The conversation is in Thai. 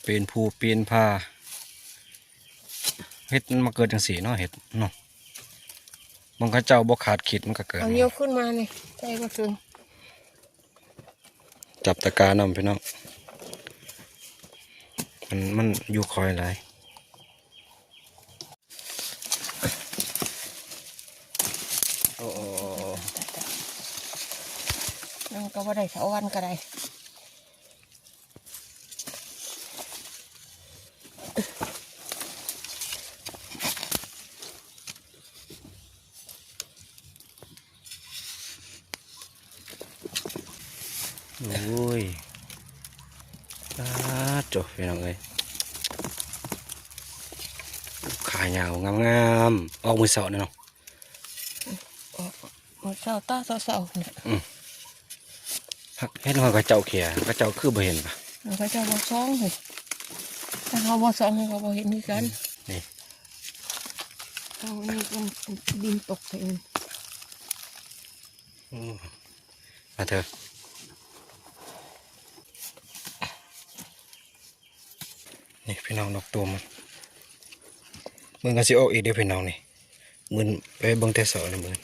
เป็นภูเป็นผ้าเห็ดมันมาเกิดจังสีเนาะเห็ดเนาะมันก็เจ้าบ่ขาดขีดมันก็เกิด เอาเยอะขึ้นมาเนี่ยใจก็ถึงจับตะการนำพี่น้องมันอยู่คอยหลายโอ้นั่นก็ว่าได้เสาวันก็ได้โอ้ยจบพี่น้องเลยขายาวงามๆออกมือเสาเนี่ยเนาะหมดเสาตาเสาเนี่ยเห็นว่ากระเจ้าเขียกระเจ้าคือบ่เห็นปะมันก็จะบ่ซ้องเลยถ้าเขาบ่ซ้องเขาบ่เห็นนี่กันนี่เอานี่มันดินตกไปเองมาเถอะนี่พี่น้องนกตัวมันมึงก็สิออกอีกเด้อพี่น้องนี่มึงไปเบิ่งแต่เสาเลยมึง